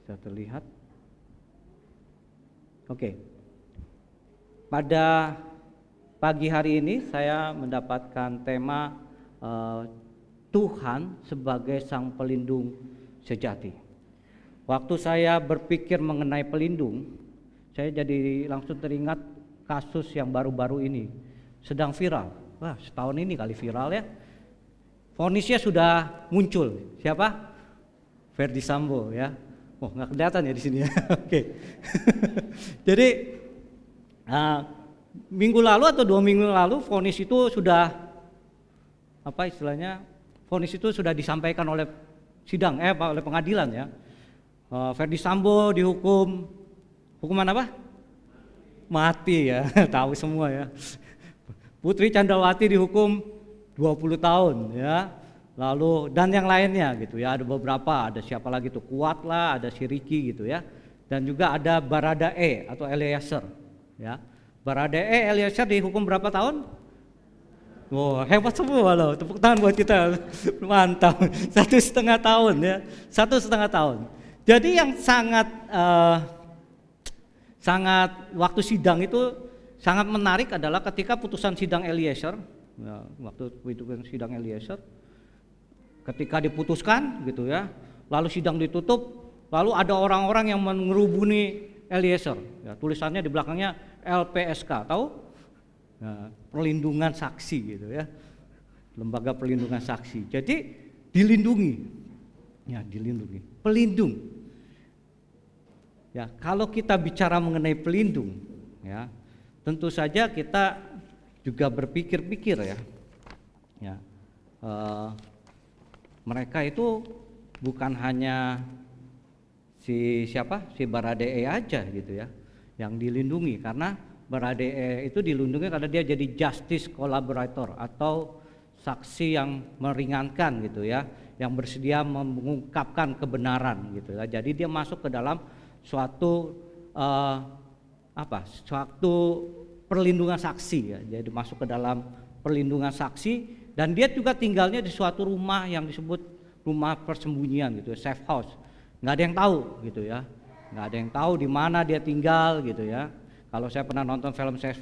Bisa terlihat? Oke. Pada pagi hari ini saya mendapatkan tema Tuhan sebagai Sang Pelindung Sejati. Waktu saya berpikir mengenai pelindung, saya jadi langsung teringat kasus yang baru-baru ini sedang viral. Wah, setahun ini kali viral ya. Vonisnya sudah muncul. Siapa? Ferdy Sambo ya. Oh, nggak kelihatan ya di sini ya. Oke. Jadi minggu lalu atau 2 minggu lalu vonis itu sudah vonis itu sudah disampaikan oleh sidang oleh pengadilan ya. Ferdy Sambo dihukum hukuman apa? Mati ya. Tahu semua ya. Putri Candrawati dihukum 20 tahun ya. Lalu dan yang lainnya gitu ya, ada beberapa, ada siapa lagi tuh, Kuat lah, ada si Ricky gitu ya. Dan juga ada Baradae atau Eliezer ya. Baradae, Eliezer dihukum berapa tahun? Wah, hebat semua loh, tepuk tangan buat kita. Mantap, 1,5 tahun ya, 1,5 tahun. Jadi yang sangat waktu sidang itu sangat menarik adalah ketika putusan sidang Eliezer ya, waktu putusan sidang Eliezer ketika diputuskan gitu ya, lalu sidang ditutup, lalu ada orang-orang yang mengerubuni Eliezer ya, tulisannya di belakangnya LPSK, tahu? Nah, perlindungan saksi gitu ya, lembaga perlindungan saksi. Jadi dilindungi ya, pelindung ya. Kalau kita bicara mengenai pelindung ya, tentu saja kita juga berpikir-pikir ya, mereka itu bukan hanya si Baradae aja gitu ya yang dilindungi, karena Baradae itu dilindungi karena dia jadi justice collaborator atau saksi yang meringankan gitu ya, yang bersedia mengungkapkan kebenaran gitu ya. Jadi dia masuk ke dalam suatu perlindungan saksi ya. Jadi masuk ke dalam perlindungan saksi, dan dia juga tinggalnya di suatu rumah yang disebut rumah persembunyian gitu, safe house. Nggak ada yang tahu gitu ya, nggak ada yang tahu di mana dia tinggal gitu ya. Kalau saya pernah nonton film safe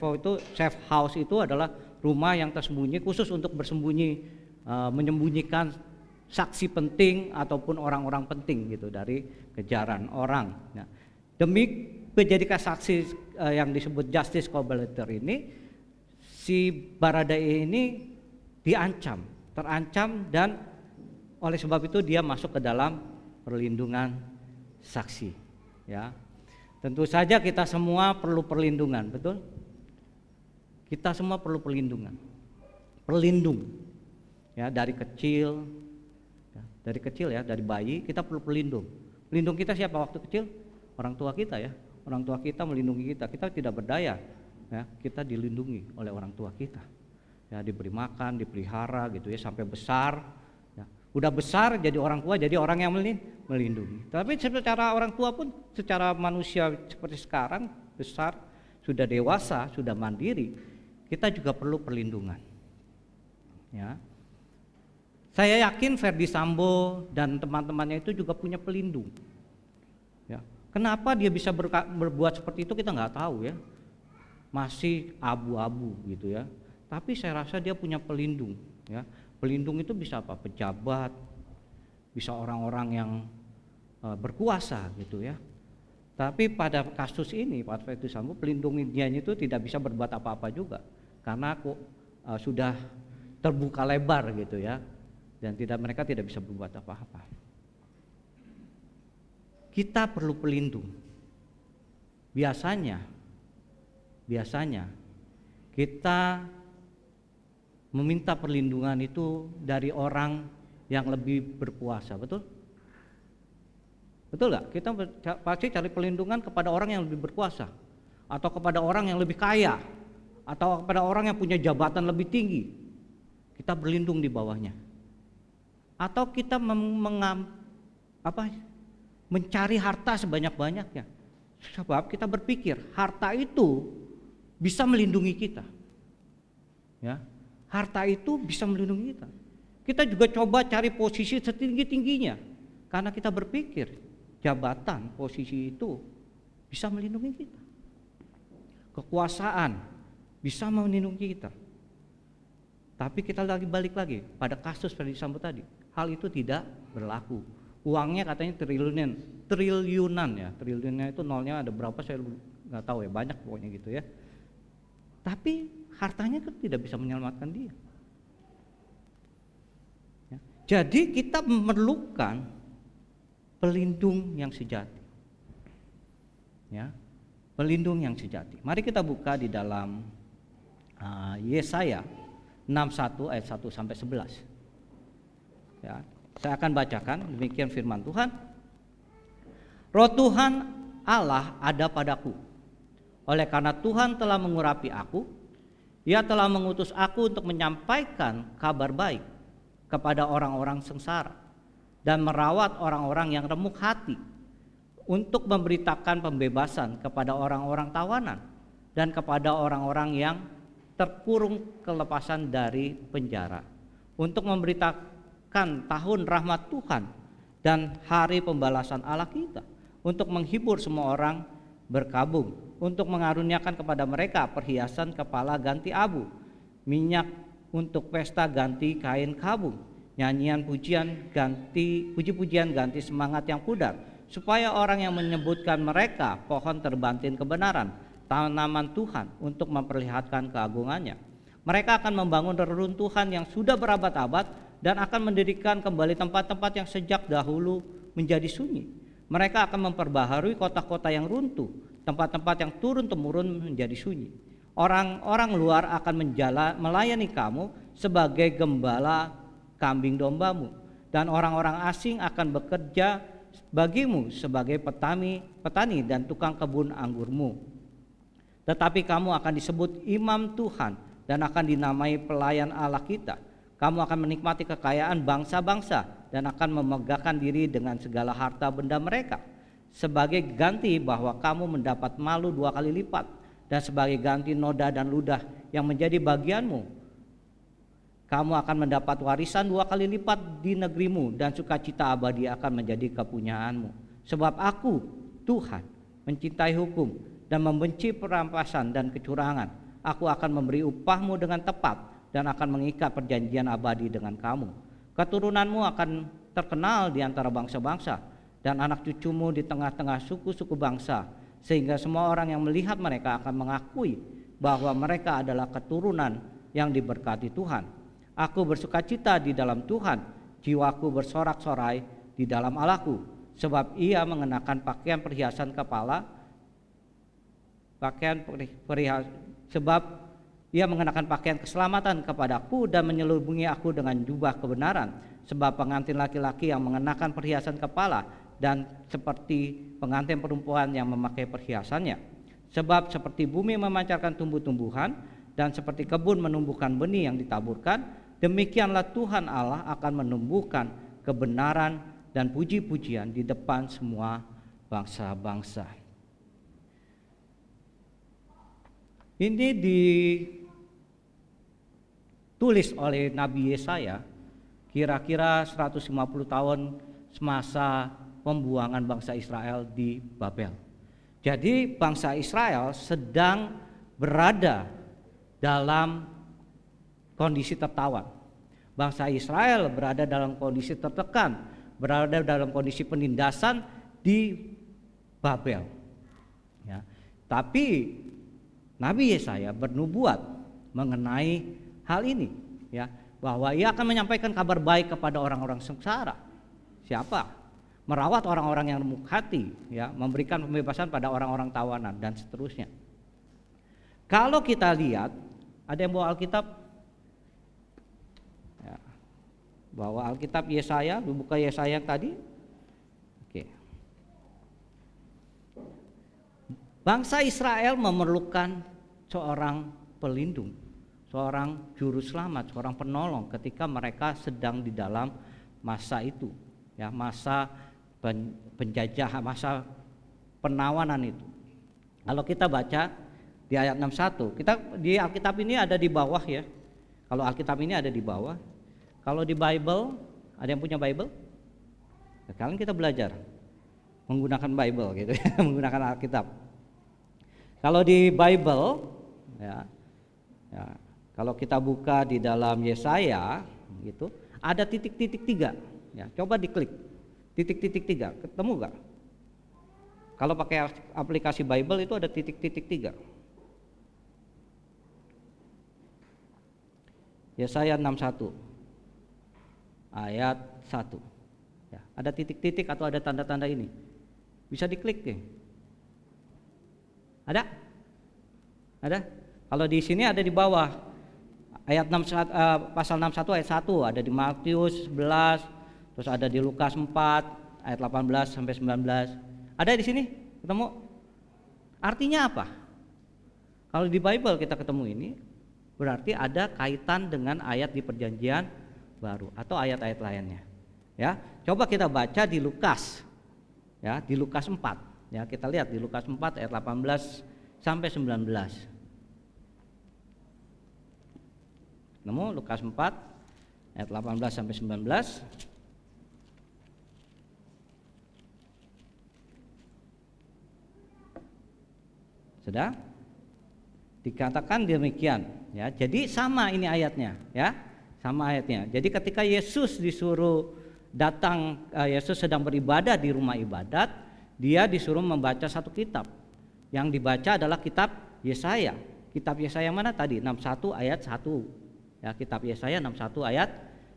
house itu adalah rumah yang tersembunyi khusus untuk bersembunyi, menyembunyikan saksi penting ataupun orang-orang penting gitu dari kejaran orang. Nah, demi menjadikan saksi yang disebut justice collaborator ini, si Baradae ini terancam, dan oleh sebab itu dia masuk ke dalam perlindungan saksi ya. Tentu saja kita semua perlu perlindungan, betul? Kita semua perlu perlindungan, pelindung ya, dari kecil ya, dari bayi kita perlu pelindung. Pelindung kita siapa waktu kecil? Orang tua kita ya. Orang tua kita melindungi kita tidak berdaya ya, kita dilindungi oleh orang tua kita ya, diberi makan, dipelihara gitu ya sampai besar ya. Udah besar jadi orang tua, jadi orang yang melindungi. Tapi secara orang tua pun, secara manusia seperti sekarang besar, sudah dewasa, sudah mandiri, kita juga perlu perlindungan ya. Saya yakin Ferdy Sambo dan teman-temannya itu juga punya pelindung ya. Kenapa dia bisa berbuat seperti itu kita nggak tahu ya, masih abu-abu gitu ya. Tapi saya rasa dia punya pelindung ya. Pelindung itu bisa apa? Pejabat, bisa orang-orang yang berkuasa gitu ya. Tapi pada kasus ini Pak Ferdy Sambo, pelindungnya itu tidak bisa berbuat apa-apa juga, karena sudah terbuka lebar gitu ya, dan mereka tidak bisa berbuat apa-apa. Kita perlu pelindung. Biasanya kita meminta perlindungan itu dari orang yang lebih berkuasa, betul? Betul nggak? Kita pasti cari perlindungan kepada orang yang lebih berkuasa, atau kepada orang yang lebih kaya, atau kepada orang yang punya jabatan lebih tinggi. Kita berlindung di bawahnya. Atau kita mencari harta sebanyak-banyaknya. Sebab kita berpikir harta itu bisa melindungi kita. Ya. Harta itu bisa melindungi kita. Kita juga coba cari posisi setinggi-tingginya, karena kita berpikir jabatan, posisi itu bisa melindungi kita. Kekuasaan bisa melindungi kita. Tapi kita balik lagi pada kasus Ferdy Sambo tadi. Hal itu tidak berlaku. Uangnya katanya triliunan ya. Triliunnya itu nolnya ada berapa saya nggak tahu ya, banyak pokoknya gitu ya. Tapi hartanya kan tidak bisa menyelamatkan dia. Ya. Jadi kita memerlukan pelindung yang sejati. Ya, pelindung yang sejati. Mari kita buka di dalam Yesaya 61 ayat 1 sampai 11. Ya, saya akan bacakan, demikian firman Tuhan. Roh Tuhan Allah ada padaku. Oleh karena Tuhan telah mengurapi aku, Ia telah mengutus aku untuk menyampaikan kabar baik kepada orang-orang sengsara dan merawat orang-orang yang remuk hati, untuk memberitakan pembebasan kepada orang-orang tawanan dan kepada orang-orang yang terkurung kelepasan dari penjara, untuk memberitakan tahun rahmat Tuhan dan hari pembalasan Allah kita, untuk menghibur semua orang berkabung, untuk mengaruniakan kepada mereka perhiasan kepala ganti abu, minyak untuk pesta ganti kain kabung, nyanyian puji-pujian ganti semangat yang pudar, supaya orang yang menyebutkan mereka pohon terbantin kebenaran, tanaman Tuhan untuk memperlihatkan keagungannya. Mereka akan membangun reruntuhan yang sudah berabad-abad dan akan mendirikan kembali tempat-tempat yang sejak dahulu menjadi sunyi. Mereka akan memperbaharui kota-kota yang runtuh, tempat-tempat yang turun-temurun menjadi sunyi. Orang-orang luar akan melayani kamu sebagai gembala kambing dombamu, dan orang-orang asing akan bekerja bagimu sebagai petani dan tukang kebun anggurmu. Tetapi kamu akan disebut imam Tuhan dan akan dinamai pelayan Allah kita. Kamu akan menikmati kekayaan bangsa-bangsa dan akan memegahkan diri dengan segala harta benda mereka. Sebagai ganti bahwa kamu mendapat malu 2 kali lipat, dan sebagai ganti noda dan ludah yang menjadi bagianmu, kamu akan mendapat warisan 2 kali lipat di negerimu, dan sukacita abadi akan menjadi kepunyaanmu. Sebab aku, Tuhan, mencintai hukum dan membenci perampasan dan kecurangan. Aku akan memberi upahmu dengan tepat dan akan mengikat perjanjian abadi dengan kamu. Keturunanmu akan terkenal di antara bangsa-bangsa dan anak cucumu di tengah-tengah suku-suku bangsa, sehingga semua orang yang melihat mereka akan mengakui bahwa mereka adalah keturunan yang diberkati Tuhan. Aku bersukacita di dalam Tuhan, jiwaku bersorak-sorai di dalam Allahku, sebab Ia mengenakan pakaian perhiasan kepala, sebab Ia mengenakan pakaian keselamatan kepadaku dan menyelubungi aku dengan jubah kebenaran, sebab pengantin laki-laki yang mengenakan perhiasan kepala dan seperti pengantin perempuan yang memakai perhiasannya. Sebab seperti bumi memancarkan tumbuh-tumbuhan dan seperti kebun menumbuhkan benih yang ditaburkan, demikianlah Tuhan Allah akan menumbuhkan kebenaran dan puji-pujian di depan semua bangsa-bangsa. Ini ditulis oleh Nabi Yesaya kira-kira 150 tahun semasa pembuangan bangsa Israel di Babel. Jadi bangsa Israel sedang berada dalam kondisi tertawan. Bangsa Israel berada dalam kondisi tertekan, berada dalam kondisi penindasan di Babel. Ya. Tapi Nabi Yesaya bernubuat mengenai hal ini, ya, bahwa ia akan menyampaikan kabar baik kepada orang-orang sengsara. Siapa? Merawat orang-orang yang remuk hati, ya, memberikan pembebasan pada orang-orang tawanan dan seterusnya. Kalau kita lihat, ada yang bawa Alkitab? Ya, bawa Alkitab Yesaya, buka Yesaya yang tadi. Oke. Bangsa Israel memerlukan seorang pelindung, seorang juru selamat, seorang penolong ketika mereka sedang di dalam masa itu, ya, masa penjajahan, masa penawanan itu. Kalau kita baca di ayat 61, kita di Alkitab ini ada di bawah, ya. Kalau Alkitab ini ada di bawah. Kalau di Bible, ada yang punya Bible? Sekarang kita belajar. menggunakan Bible gitu ya, menggunakan Alkitab. Kalau di Bible ya, kalau kita buka di dalam Yesaya gitu, ada titik-titik 3 ya, coba diklik titik-titik 3, ketemu gak? Kalau pakai aplikasi Bible itu ada titik-titik 3. Yesaya 61 ayat 1 ya, ada titik-titik atau ada tanda-tanda ini, bisa diklik deh. Ada? Kalau di sini ada di bawah ayat 6, pasal 61 ayat 1, ada di Matius 11, terus ada di Lukas 4 ayat 18 sampai 19. Ada di sini? Ketemu? Artinya apa? Kalau di Bible kita ketemu ini, berarti ada kaitan dengan ayat di Perjanjian Baru atau ayat-ayat lainnya. Ya, coba kita baca di Lukas. Ya, di Lukas 4. Ya, kita lihat di Lukas 4 ayat 18 sampai 19. Nemu Lukas 4 ayat 18 sampai 19. Sudah? Dikatakan demikian ya. Jadi sama ini ayatnya ya. Sama ayatnya. Jadi ketika Yesus disuruh datang, Yesus sedang beribadah di rumah ibadat, dia disuruh membaca satu kitab. Yang dibaca adalah kitab Yesaya. Kitab Yesaya mana tadi? 61 ayat 1. Ya, kitab Yesaya 61 ayat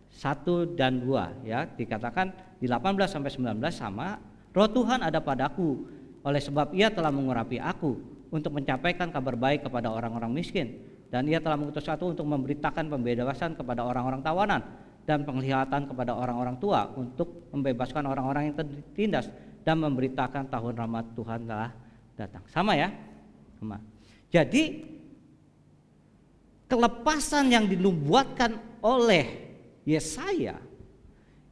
1 dan 2 ya. Dikatakan di 18 sampai 19 sama, Roh Tuhan ada padaku, oleh sebab Ia telah mengurapi aku untuk mencapaikan kabar baik kepada orang-orang miskin, dan Ia telah mengutus aku untuk memberitakan pembebasan kepada orang-orang tawanan dan penglihatan kepada orang-orang tua, untuk membebaskan orang-orang yang tertindas dan memberitakan tahun rahmat Tuhan telah datang. Sama ya? Sama. Jadi kelepasan yang dinubuatkan oleh Yesaya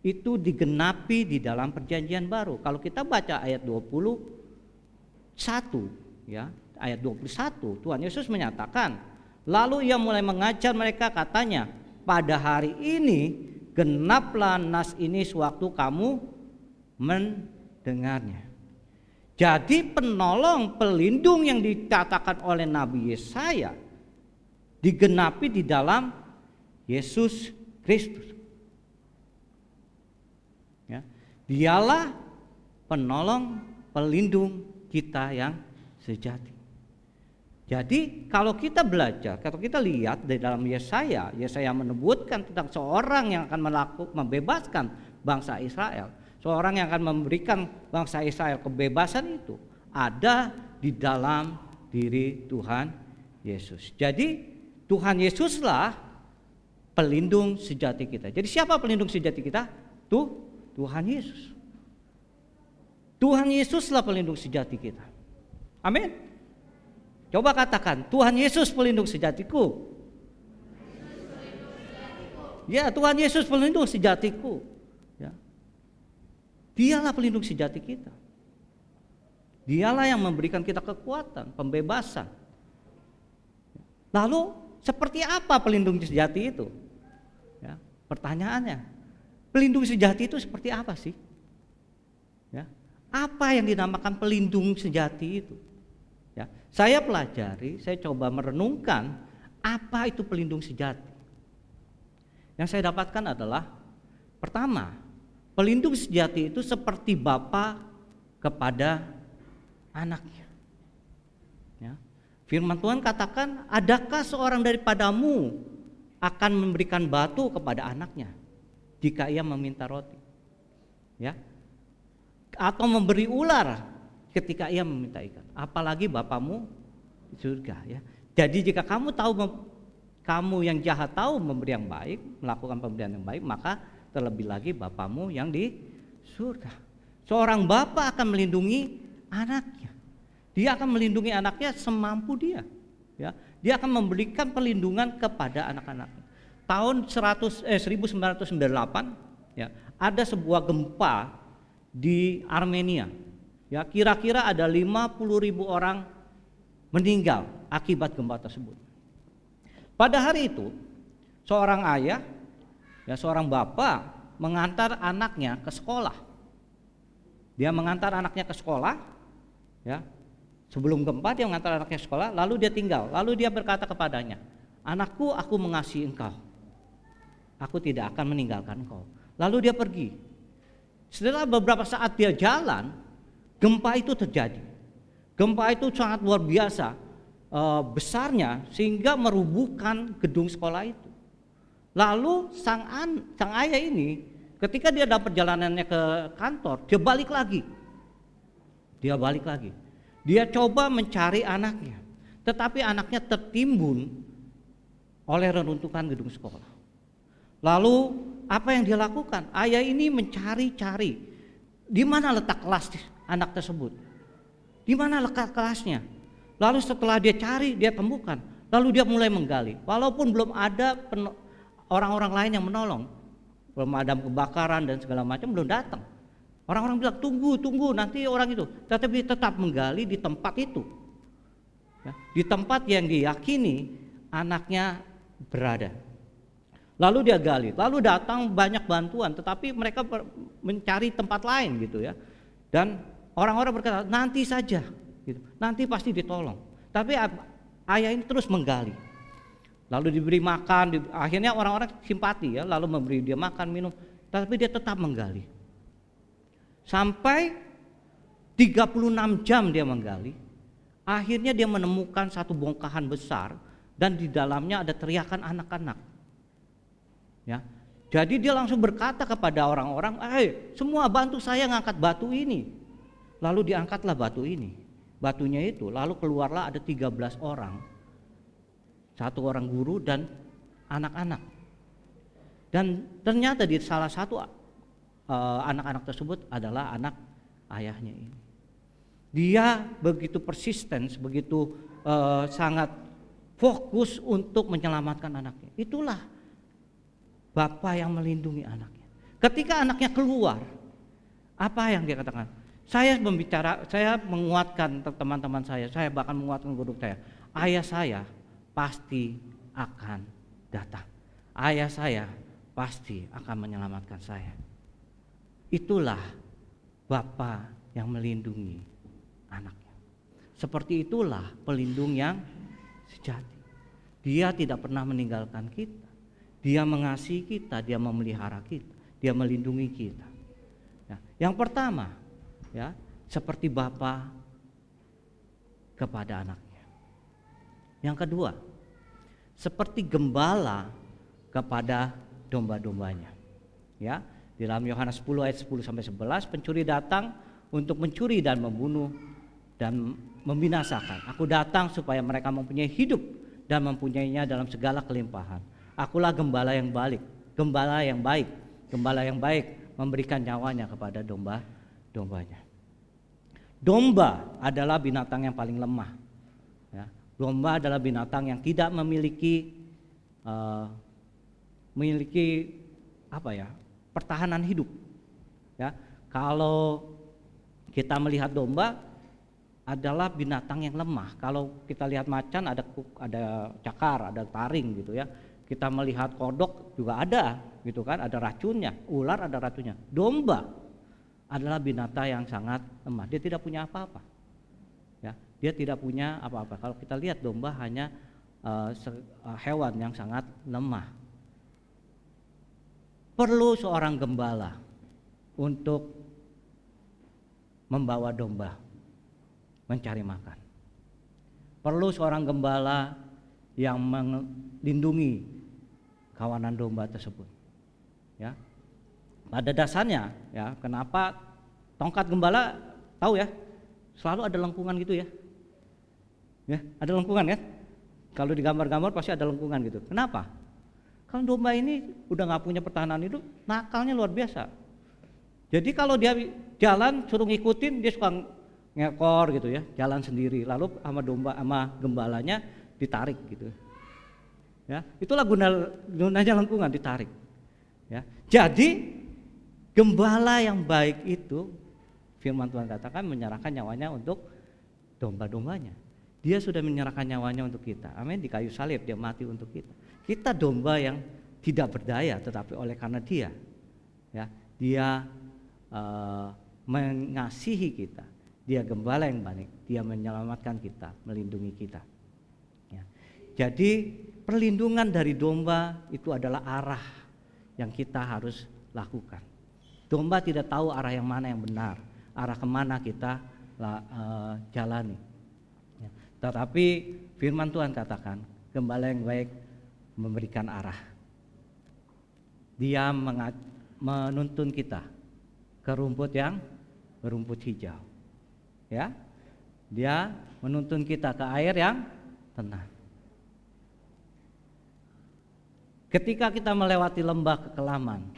itu digenapi di dalam Perjanjian Baru. Kalau kita baca ayat 21 ya, ayat 21, Tuhan Yesus menyatakan, lalu Ia mulai mengajar mereka, katanya, pada hari ini genaplah nas ini sewaktu kamu mendengarnya. Jadi penolong, pelindung yang dikatakan oleh Nabi Yesaya digenapi di dalam Yesus Kristus. Ya, Dialah penolong, pelindung kita yang sejati. Jadi kalau kita belajar, kalau kita lihat di dalam Yesaya menyebutkan tentang seorang yang akan membebaskan bangsa Israel, seorang yang akan memberikan bangsa Israel kebebasan, itu ada di dalam diri Tuhan Yesus. Jadi Tuhan Yesuslah pelindung sejati kita. Jadi siapa pelindung sejati kita? Tuhan Yesus. Tuhan Yesuslah pelindung sejati kita. Amin. Coba katakan, Tuhan Yesus pelindung sejatiku. Ya, Tuhan Yesus pelindung sejatiku. Ya. Dialah pelindung sejati kita. Dialah yang memberikan kita kekuatan, pembebasan. Lalu seperti apa pelindung sejati itu? Ya, pertanyaannya, pelindung sejati itu seperti apa sih? Ya, apa yang dinamakan pelindung sejati itu? Ya, saya pelajari, saya coba merenungkan apa itu pelindung sejati. Yang saya dapatkan adalah, pertama, pelindung sejati itu seperti bapa kepada anaknya. Ya. Firman Tuhan katakan, adakah seorang daripadamu akan memberikan batu kepada anaknya jika ia meminta roti? Ya. Atau memberi ular ketika ia meminta ikan, apalagi Bapamu di surga. Ya. Jadi jika kamu yang jahat tahu memberi yang baik, melakukan pemberian yang baik, maka terlebih lagi Bapamu yang di surga. Seorang bapa akan melindungi anaknya. Dia akan melindungi anaknya semampu dia. Ya. Dia akan memberikan perlindungan kepada anak-anaknya. Tahun 1998 ya, ada sebuah gempa di Armenia. Ya, kira-kira ada 50.000 orang meninggal akibat gempa tersebut. Pada hari itu, seorang ayah, ya, seorang bapak mengantar anaknya ke sekolah. Dia mengantar anaknya ke sekolah, ya. Sebelum gempa dia mengantar anaknya ke sekolah, lalu dia tinggal. Lalu dia berkata kepadanya, "Anakku, aku mengasihi engkau. Aku tidak akan meninggalkan engkau." Lalu dia pergi. Setelah beberapa saat dia jalan, gempa itu terjadi. Gempa itu sangat luar biasa besarnya sehingga merubuhkan gedung sekolah itu. Lalu sang ayah ini ketika dia dapat perjalanannya ke kantor, dia balik lagi. Dia coba mencari anaknya, tetapi anaknya tertimbun oleh reruntuhan gedung sekolah. Lalu apa yang dia lakukan? Ayah ini mencari-cari di mana letak kelas anak tersebut, di mana letak kelasnya. Lalu setelah dia cari, dia temukan. Lalu dia mulai menggali. Walaupun belum ada orang-orang lain yang menolong, pemadam kebakaran dan segala macam belum datang. Orang-orang bilang tunggu nanti orang itu. Tetapi tetap menggali di tempat itu, ya, di tempat yang diyakini anaknya berada. Lalu dia gali, lalu datang banyak bantuan, tetapi mereka mencari tempat lain gitu ya. Dan orang-orang berkata nanti saja, gitu. Nanti pasti ditolong. Tapi ayah ini terus menggali. Lalu diberi makan, akhirnya orang-orang simpati ya, lalu memberi dia makan, minum, tapi dia tetap menggali. Sampai 36 jam dia menggali. Akhirnya dia menemukan satu bongkahan besar dan di dalamnya ada teriakan anak-anak. Ya. Jadi dia langsung berkata kepada orang-orang, semua bantu saya ngangkat batu ini." Lalu diangkatlah batu ini. Batunya itu lalu keluarlah ada 13 orang. 1 orang guru dan anak-anak. Dan ternyata di salah satu anak-anak tersebut adalah anak ayahnya ini. Dia begitu persisten, begitu sangat fokus untuk menyelamatkan anaknya. Itulah Bapak yang melindungi anaknya. Ketika anaknya keluar, apa yang dia katakan? Saya menguatkan teman-teman saya bahkan menguatkan guru saya. Ayah saya pasti akan datang. Ayah saya pasti akan menyelamatkan saya. Itulah Bapa yang melindungi anaknya. Seperti itulah pelindung yang sejati. Dia tidak pernah meninggalkan kita. Dia mengasihi kita, dia memelihara kita, dia melindungi kita. Ya, yang pertama, ya, seperti Bapa kepada anaknya. Yang kedua, seperti gembala kepada domba-dombanya. Ya, di dalam Yohanes 10 ayat 10 sampai 11, pencuri datang untuk mencuri dan membunuh dan membinasakan. Aku datang supaya mereka mempunyai hidup dan mempunyainya dalam segala kelimpahan. Akulah gembala yang baik. Gembala yang baik memberikan nyawanya kepada domba-dombanya. Domba adalah binatang yang paling lemah. Ya, domba adalah binatang yang tidak memiliki pertahanan hidup. Ya, kalau kita melihat domba adalah binatang yang lemah. Kalau kita lihat macan ada cakar, ada taring gitu ya. Kita melihat kodok juga ada gitu kan, ada racunnya. Ular ada racunnya. Domba adalah binatang yang sangat lemah. Dia tidak punya apa-apa. Ya, dia tidak punya apa-apa. Kalau kita lihat domba hanya hewan yang sangat lemah. Perlu seorang gembala untuk membawa domba mencari makan. Perlu seorang gembala yang melindungi kawanan domba tersebut. Ya. Pada dasarnya, ya, kenapa tongkat gembala tahu ya? Selalu ada lengkungan gitu ya. Ya, ada lengkungan kan? Kalau di gambar-gambar pasti ada lengkungan gitu. Kenapa? Kalau domba ini udah nggak punya pertahanan hidup, nakalnya luar biasa. Jadi kalau dia jalan suruh ngikutin, dia suka ngekor gitu ya, jalan sendiri. Lalu sama gembalanya ditarik gitu. Ya, itulah gunanya lengkungan, ditarik. Ya, jadi gembala yang baik itu, firman Tuhan katakan menyerahkan nyawanya untuk domba-dombanya. Dia sudah menyerahkan nyawanya untuk kita. Amin. Di kayu salib dia mati untuk kita. Kita domba yang tidak berdaya, tetapi oleh karena dia, ya, dia mengasihi kita. Dia gembala yang baik, dia menyelamatkan kita, melindungi kita. Ya. Jadi perlindungan dari domba itu adalah arah yang kita harus lakukan. Domba tidak tahu arah yang mana yang benar, arah kemana kita jalani. Ya. Tetapi firman Tuhan katakan, gembala yang baik memberikan arah. Dia menuntun kita ke rumput yang berumput hijau. Ya, dia menuntun kita ke air yang tenang. Ketika kita melewati lembah kekelaman,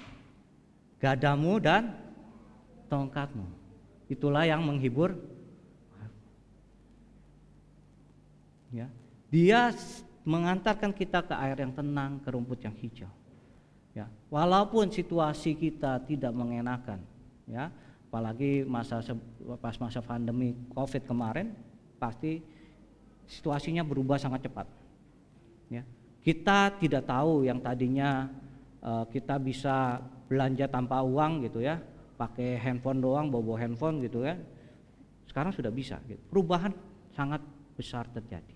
gadamu dan tongkatmu, itulah yang menghibur. Ya, dia mengantarkan kita ke air yang tenang, ke rumput yang hijau. Ya, walaupun situasi kita tidak mengenakan, ya, apalagi pas masa pandemi COVID kemarin, pasti situasinya berubah sangat cepat. Ya, kita tidak tahu yang tadinya kita bisa belanja tanpa uang gitu ya, pakai handphone doang, bawa handphone gitu ya. Sekarang sudah bisa. Gitu. Perubahan sangat besar terjadi.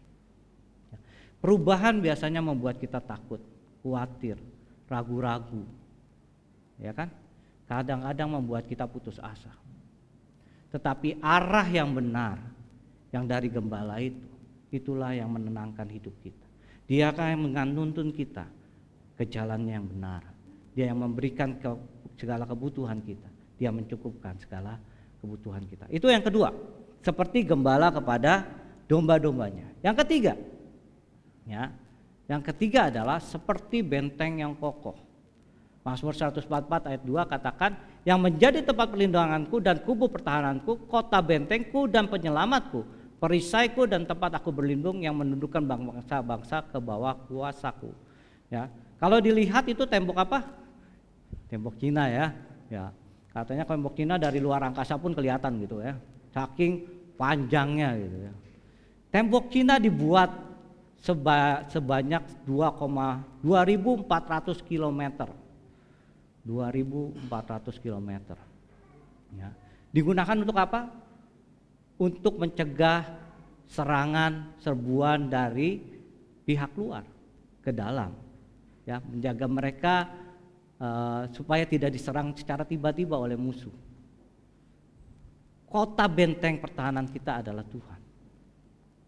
Ya. Perubahan biasanya membuat kita takut, khawatir, ragu-ragu, ya kan? Kadang-kadang membuat kita putus asa. Tetapi arah yang benar, yang dari gembala itu, itulah yang menenangkan hidup kita. Dia akan menuntun kita ke jalannya yang benar. Dia yang memberikan segala kebutuhan kita. Dia mencukupkan segala kebutuhan kita. Itu yang kedua, seperti gembala kepada domba-dombanya. Yang ketiga, ya, yang ketiga adalah seperti benteng yang kokoh. Mazmur 144 ayat 2 katakan, yang menjadi tempat perlindunganku dan kubu pertahananku, kota bentengku dan penyelamatku, perisaiku dan tempat aku berlindung, yang menundukkan bangsa-bangsa ke bawah kuasaku. Ya, kalau dilihat itu tembok apa? Tembok Cina ya. Ya, katanya tembok Cina dari luar angkasa pun kelihatan gitu ya, saking panjangnya gitu ya. Tembok Cina dibuat sebanyak 2.400 km. 2.400 km. Ya. Digunakan untuk apa? Untuk mencegah serangan, serbuan dari pihak luar ke dalam. Ya, menjaga mereka supaya tidak diserang secara tiba-tiba oleh musuh. Kota benteng pertahanan kita adalah Tuhan.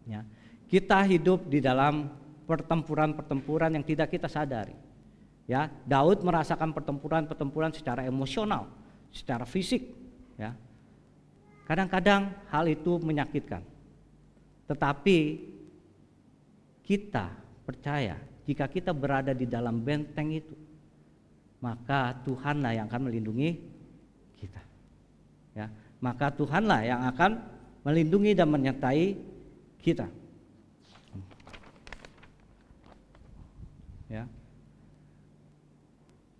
Ya. Kita hidup di dalam pertempuran-pertempuran yang tidak kita sadari. Ya, Daud merasakan pertempuran-pertempuran secara emosional, secara fisik. Ya, kadang-kadang hal itu menyakitkan. Tetapi kita percaya jika kita berada di dalam benteng itu, maka Tuhanlah yang akan melindungi kita. Ya, maka Tuhanlah yang akan melindungi dan menyertai kita. Ya.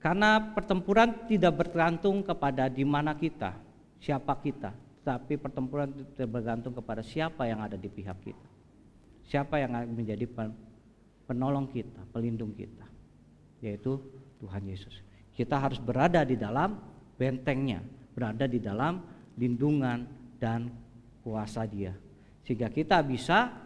Karena pertempuran tidak bergantung kepada di mana kita, siapa kita, tapi pertempuran bergantung kepada siapa yang ada di pihak kita. Siapa yang menjadi penolong kita, pelindung kita, yaitu Tuhan Yesus. Kita harus berada di dalam bentengnya, berada di dalam lindungan dan kuasa Dia, sehingga kita bisa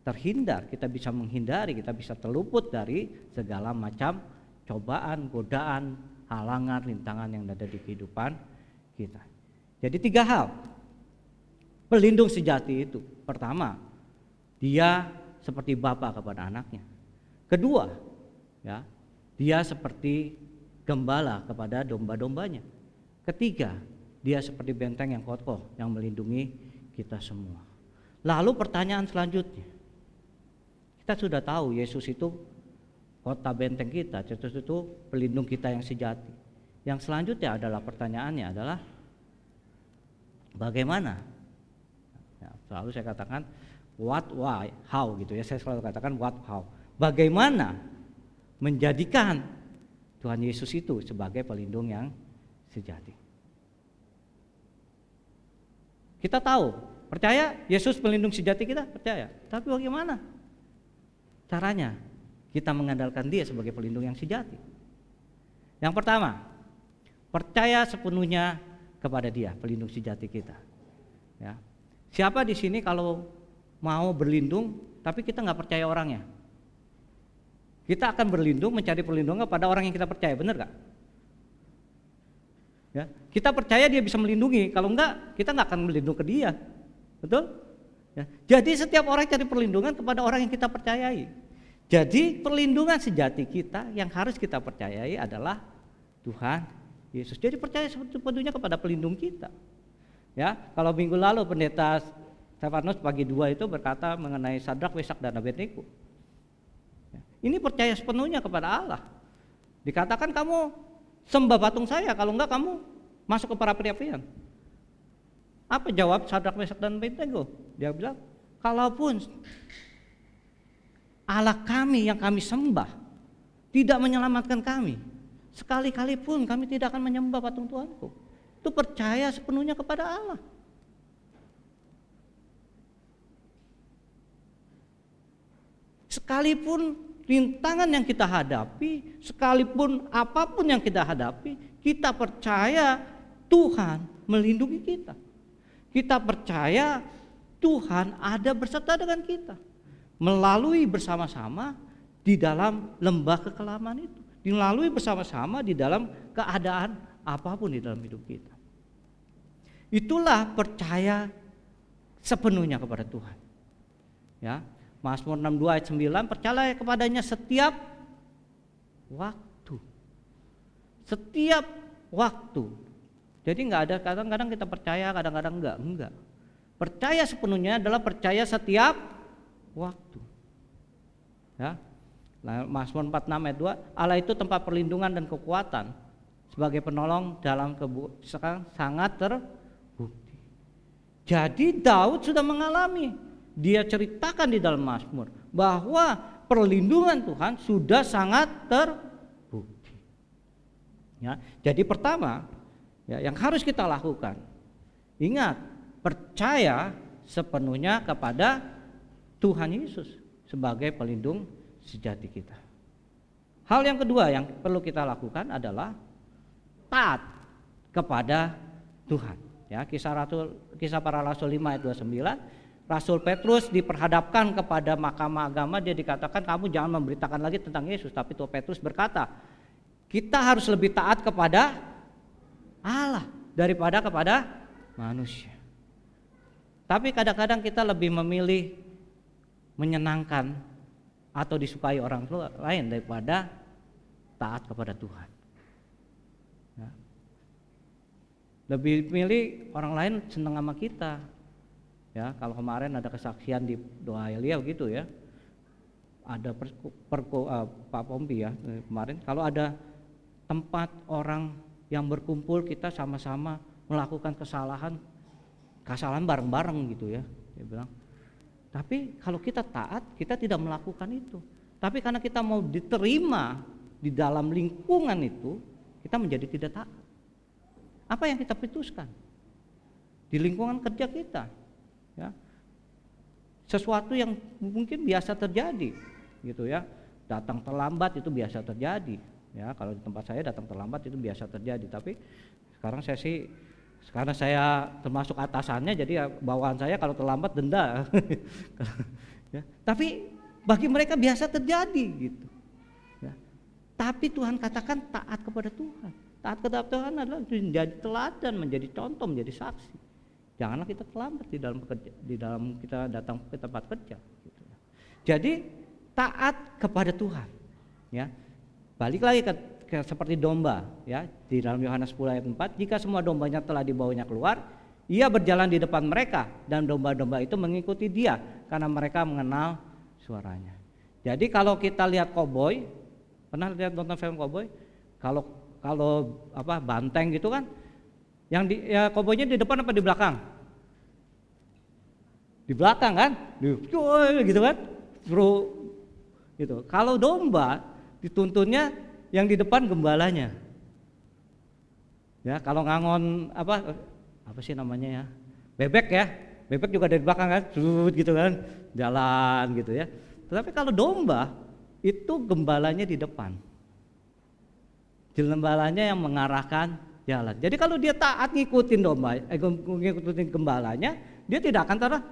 terhindar, kita bisa menghindari, kita bisa terluput dari segala macam cobaan, godaan, halangan, rintangan yang ada di kehidupan kita. Jadi 3 hal pelindung sejati itu. Pertama, dia seperti bapa kepada anaknya. Kedua, ya, dia seperti gembala kepada domba-dombanya. Ketiga, dia seperti benteng yang kokoh yang melindungi kita semua. Lalu pertanyaan selanjutnya, kita sudah tahu Yesus itu kota benteng kita, Yesus itu pelindung kita yang sejati. Yang selanjutnya adalah pertanyaannya adalah bagaimana? Ya, selalu saya katakan what, why, how gitu ya. Saya selalu katakan what, how. Bagaimana menjadikan Tuhan Yesus itu sebagai pelindung yang sejati? Kita tahu, percaya Yesus pelindung sejati kita, percaya. Tapi bagaimana caranya kita mengandalkan Dia sebagai pelindung yang sejati? Yang pertama, percaya sepenuhnya kepada Dia, pelindung sejati kita. Ya. Siapa di sini kalau mau berlindung tapi kita nggak percaya orangnya? Kita akan berlindung, mencari perlindungan pada orang yang kita percaya, benar nggak? Ya, kita percaya dia bisa melindungi, kalau enggak kita nggak akan melindungi ke dia, betul? Ya, jadi setiap orang cari perlindungan kepada orang yang kita percayai. Jadi perlindungan sejati kita yang harus kita percayai adalah Tuhan Yesus. Jadi percaya sepenuhnya kepada pelindung kita. Ya, kalau minggu lalu pendeta Stefanus pagi 2 itu berkata mengenai Sadrak, Mesak dan Abednego. Ya, ini percaya sepenuhnya kepada Allah. Dikatakan kamu sembah patung saya, kalau enggak kamu masuk ke perapi apian. Apa jawab Sadrak, Mesak dan Abednego? Dia bilang, kalaupun Allah kami yang kami sembah tidak menyelamatkan kami, sekali-kali pun kami tidak akan menyembah patung Tuhanku. Itu percaya sepenuhnya kepada Allah. Sekalipun rintangan yang kita hadapi, sekalipun apapun yang kita hadapi, kita percaya Tuhan melindungi kita. Kita percaya Tuhan ada beserta dengan kita, melalui bersama-sama di dalam lembah kekelaman itu, dilalui bersama-sama di dalam keadaan apapun di dalam hidup kita. Itulah percaya sepenuhnya kepada Tuhan. Ya, Mazmur 62 ayat 9, percayalah kepadanya setiap waktu. Setiap waktu. Jadi enggak ada kadang-kadang kita percaya, kadang-kadang enggak. Percaya sepenuhnya adalah percaya setiap waktu. Ya. Mazmur 46 ayat 2, Allah itu tempat perlindungan dan kekuatan, sebagai penolong dalam sekarang sangat terbukti. Jadi Daud sudah mengalami, dia ceritakan di dalam Mazmur bahwa perlindungan Tuhan sudah sangat terbukti. Ya, jadi pertama, ya, yang harus kita lakukan, ingat, percaya sepenuhnya kepada Tuhan Yesus sebagai pelindung sejati kita. Hal yang kedua yang perlu kita lakukan adalah taat kepada Tuhan. Ya, kisah para rasul 5 ayat 29. Rasul Petrus diperhadapkan kepada mahkamah agama, dia dikatakan kamu jangan memberitakan lagi tentang Yesus, tapi Tuhan Petrus berkata, kita harus lebih taat kepada Allah daripada kepada manusia. Tapi kadang-kadang kita lebih memilih menyenangkan atau disukai orang lain daripada taat kepada Tuhan. Ya. Lebih milih orang lain senang sama kita. Ya, kalau kemarin ada kesaksian di doa Elia gitu ya, ada Pak Pompi ya kemarin, kalau ada tempat orang yang berkumpul kita sama-sama melakukan kesalahan bareng-bareng gitu ya, dia bilang. Tapi kalau kita taat, kita tidak melakukan itu. Tapi karena kita mau diterima di dalam lingkungan itu, kita menjadi tidak taat. Apa yang kita putuskan di lingkungan kerja kita? Ya, sesuatu yang mungkin biasa terjadi gitu ya, datang terlambat itu biasa terjadi ya, kalau di tempat saya datang terlambat itu biasa terjadi, tapi sekarang karena saya termasuk atasannya, jadi ya bawaan saya kalau terlambat denda ya, tapi bagi mereka biasa terjadi gitu ya. Tapi Tuhan katakan taat kepada Tuhan. Taat kepada Tuhan adalah menjadi teladan, menjadi contoh, menjadi saksi. Janganlah kita terlambat di dalam kita datang ke tempat kerja. Gitu. Jadi taat kepada Tuhan. Ya, balik lagi ke seperti domba. Ya, di dalam Yohanes 10 ayat 4, jika semua dombanya telah dibawanya keluar, ia berjalan di depan mereka dan domba-domba itu mengikuti dia karena mereka mengenal suaranya. Jadi kalau kita lihat koboi, pernah lihat nonton film koboi? Kalau banteng gitu kan? Yang koboinya di depan apa di belakang? Di belakang kan? Gitu kan? Suruh gitu. Kalau domba dituntunnya yang di depan gembalanya. Ya, kalau ngangon apa sih namanya ya? Bebek ya. Bebek juga dari belakang kan? Gitu kan? Jalan gitu ya. Tetapi kalau domba itu gembalanya di depan. Gembalanya yang mengarahkan jalan. Jadi kalau dia taat ngikutin ngikutin gembalanya, dia tidak akan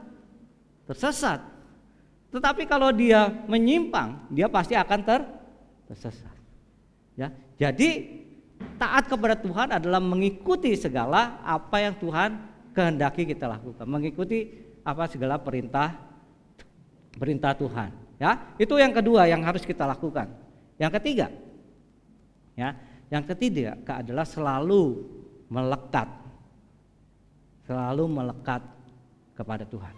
tersesat. Tetapi kalau dia menyimpang, dia pasti akan tersesat. Ya, jadi taat kepada Tuhan adalah mengikuti segala apa yang Tuhan kehendaki kita lakukan, mengikuti apa segala perintah Tuhan. Ya, itu yang kedua yang harus kita lakukan. Yang ketiga, ya, yang ketiga adalah selalu melekat kepada Tuhan.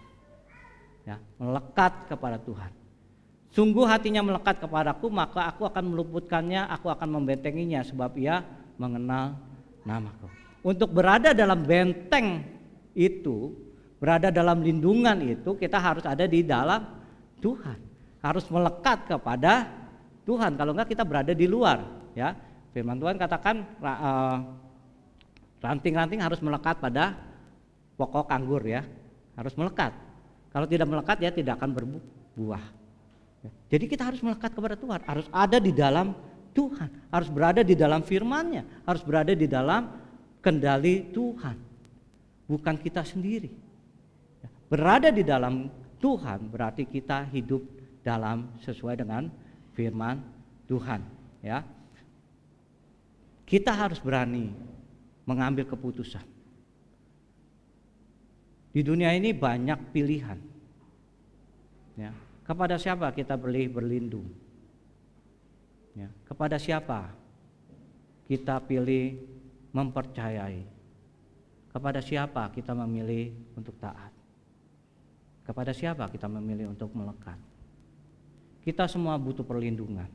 Ya, melekat kepada Tuhan. Sungguh hatinya melekat kepadaku, maka aku akan meluputkannya, aku akan membentenginya, sebab ia mengenal namaku. Untuk berada dalam benteng itu, berada dalam lindungan itu, kita harus ada di dalam Tuhan, harus melekat kepada Tuhan. Kalau enggak kita berada di luar. Ya, firman Tuhan katakan ranting-ranting harus melekat pada pokok anggur, ya, harus melekat. Kalau tidak melekat, ya tidak akan berbuah. Jadi kita harus melekat kepada Tuhan, harus ada di dalam Tuhan, harus berada di dalam firman-Nya, harus berada di dalam kendali Tuhan, bukan kita sendiri. Berada di dalam Tuhan berarti kita hidup dalam sesuai dengan firman Tuhan. Ya, kita harus berani mengambil keputusan. Di dunia ini banyak pilihan. Ya, kepada siapa kita berlindung? Ya, kepada siapa kita pilih mempercayai? Kepada siapa kita memilih untuk taat? Kepada siapa kita memilih untuk melekat? Kita semua butuh perlindungan.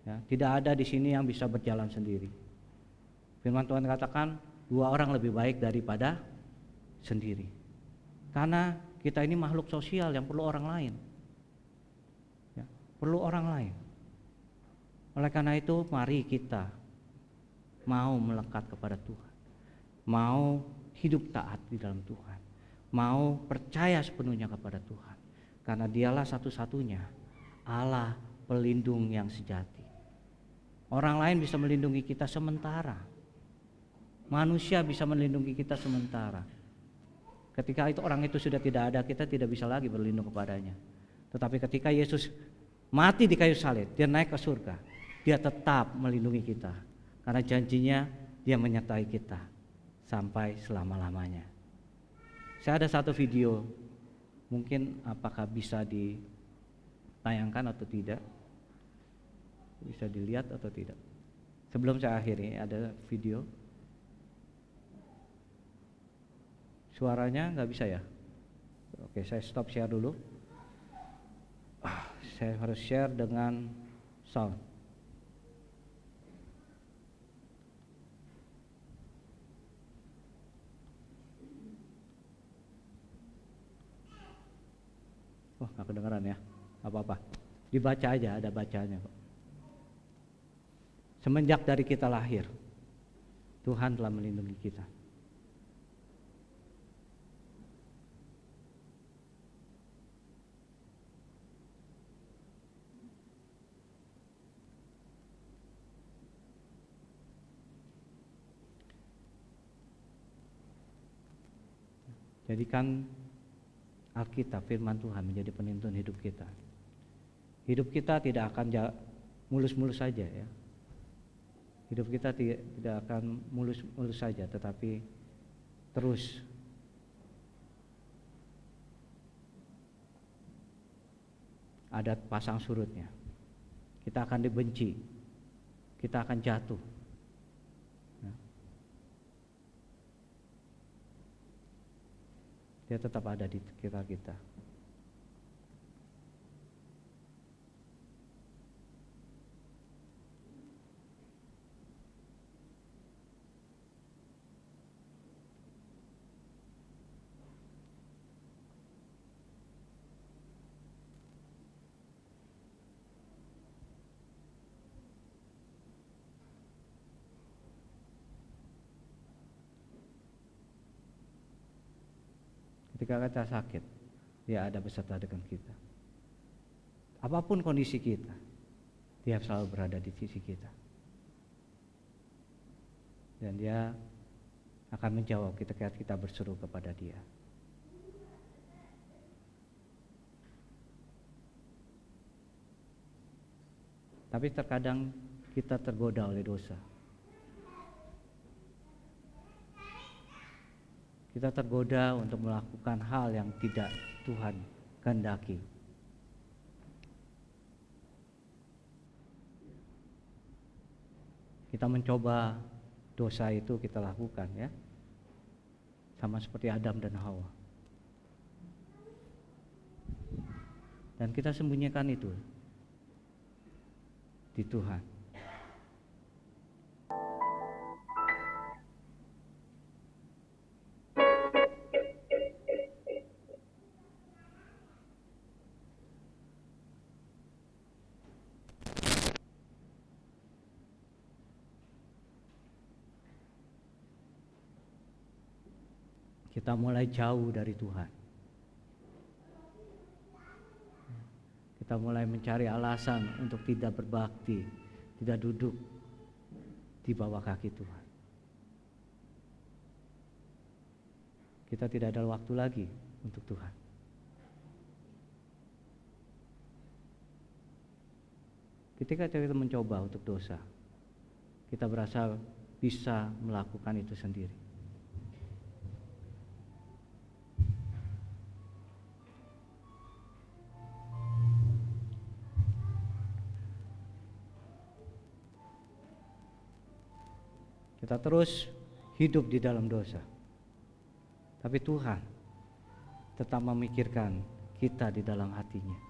Ya, tidak ada di sini yang bisa berjalan sendiri. Firman Tuhan katakan 2 orang lebih baik daripada sendiri. Karena kita ini makhluk sosial yang perlu orang lain. Ya, perlu orang lain. Oleh karena itu mari kita mau melekat kepada Tuhan, mau hidup taat di dalam Tuhan, mau percaya sepenuhnya kepada Tuhan, karena Dialah satu-satunya Allah pelindung yang sejati. Orang lain bisa melindungi kita sementara, manusia bisa melindungi kita sementara. Ketika itu orang itu sudah tidak ada, kita tidak bisa lagi berlindung kepadanya. Tetapi ketika Yesus mati di kayu salib, dia naik ke surga, dia tetap melindungi kita, karena janjinya dia menyertai kita sampai selama-lamanya. Saya ada satu video, mungkin apakah bisa ditayangkan atau tidak, bisa dilihat atau tidak. Sebelum saya akhiri, ada video. Suaranya nggak bisa ya? Oke, saya stop share dulu. Saya harus share dengan sound. Wah, nggak kedengeran ya? Apa-apa, dibaca aja, ada bacanya kok. Semenjak dari kita lahir, Tuhan telah melindungi kita. Jadikan Alkitab, firman Tuhan menjadi penuntun hidup kita. Hidup kita tidak akan mulus-mulus saja, ya. Hidup kita tidak akan mulus-mulus saja, tetapi terus ada pasang surutnya. Kita akan dibenci, kita akan jatuh. Dia tetap ada di sekitar kita. Ketika kita sakit, dia ada beserta dengan kita. Apapun kondisi kita, dia selalu berada di sisi kita. Dan Dia akan menjawab ketika kita berseru kepada Dia. Tapi terkadang kita tergoda oleh dosa. Kita tergoda untuk melakukan hal yang tidak Tuhan kehendaki. Kita mencoba dosa itu kita lakukan, ya. Sama seperti Adam dan Hawa. Dan kita sembunyikan itu di Tuhan. Kita mulai jauh dari Tuhan. Kita mulai mencari alasan untuk tidak berbakti, tidak duduk di bawah kaki Tuhan. Kita tidak ada waktu lagi untuk Tuhan. Ketika kita mencoba untuk dosa, kita berasa bisa melakukan itu sendiri. Kita terus hidup di dalam dosa. Tapi Tuhan tetap memikirkan kita di dalam hatinya.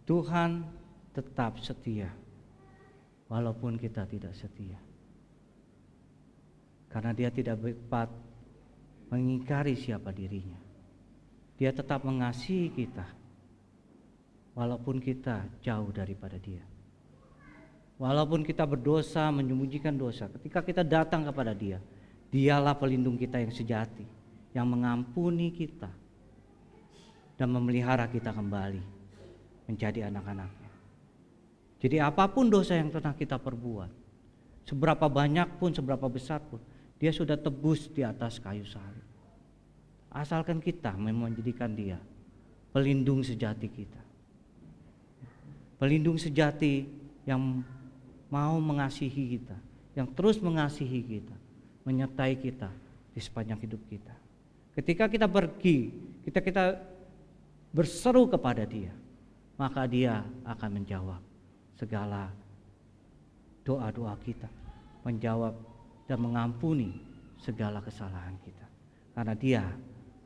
Tuhan tetap setia walaupun kita tidak setia. Karena Dia tidak dapat mengingkari siapa dirinya. Dia tetap mengasihi kita walaupun kita jauh daripada Dia. Walaupun kita berdosa, menyembunyikan dosa, ketika kita datang kepada Dia, Dialah pelindung kita yang sejati, yang mengampuni kita dan memelihara kita kembali menjadi anak-anaknya. Jadi apapun dosa yang pernah kita perbuat, seberapa banyak pun, seberapa besar pun, Dia sudah tebus di atas kayu salib. Asalkan kita menjadikan Dia pelindung sejati kita. Pelindung sejati yang mau mengasihi kita, yang terus mengasihi kita, menyertai kita di sepanjang hidup kita. Ketika kita pergi, kita berseru kepada Dia, maka Dia akan menjawab segala doa-doa kita, menjawab dan mengampuni segala kesalahan kita. Karena Dia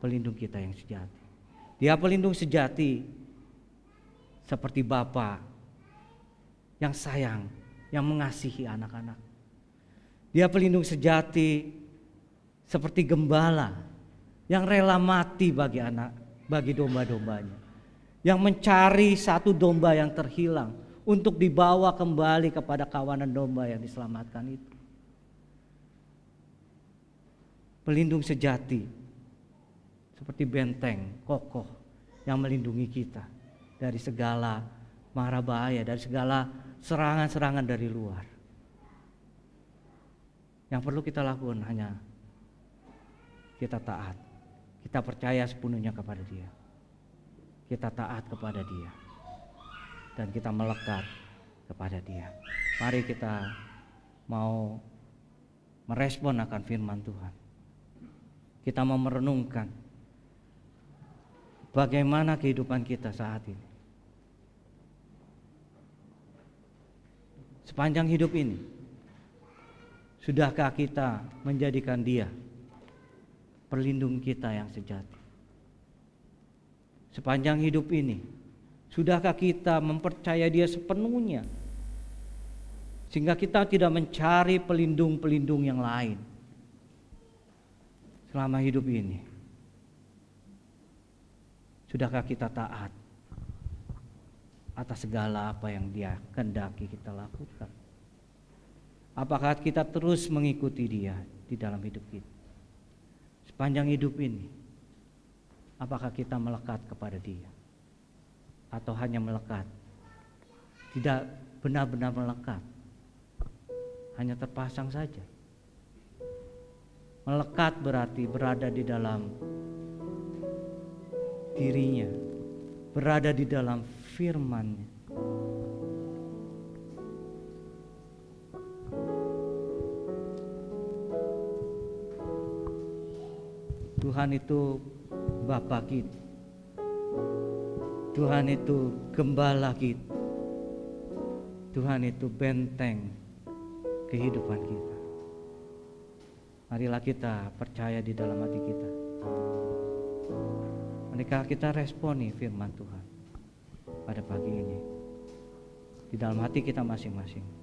pelindung kita yang sejati. Dia pelindung sejati seperti Bapa yang sayang, yang mengasihi anak-anak. Dia pelindung sejati seperti gembala yang rela mati bagi domba-dombanya, yang mencari satu domba yang terhilang untuk dibawa kembali kepada kawanan domba yang diselamatkan itu. Pelindung sejati seperti benteng kokoh yang melindungi kita dari segala mara bahaya, dari segala serangan-serangan dari luar. Yang perlu kita lakukan hanya kita taat. Kita percaya sepenuhnya kepada Dia. Kita taat kepada Dia. Dan kita melekat kepada Dia. Mari kita mau merespon akan firman Tuhan. Kita mau merenungkan bagaimana kehidupan kita saat ini. Sepanjang hidup ini, sudahkah kita menjadikan Dia pelindung kita yang sejati? Sepanjang hidup ini, sudahkah kita mempercaya Dia sepenuhnya, sehingga kita tidak mencari pelindung-pelindung yang lain selama hidup ini? Sudahkah kita taat atas segala apa yang Dia kehendaki kita lakukan? Apakah kita terus mengikuti Dia di dalam hidup kita? Sepanjang hidup ini, apakah kita melekat kepada Dia? Atau hanya melekat? Tidak benar-benar melekat, hanya terpasang saja. Melekat berarti berada di dalam dirinya, berada di dalam firman-Nya. Tuhan itu Bapa kita. Tuhan itu gembala kita. Tuhan itu benteng kehidupan kita. Marilah kita percaya di dalam hati kita. Marilah kita responi firman Tuhan pada pagi ini di dalam hati kita masing-masing.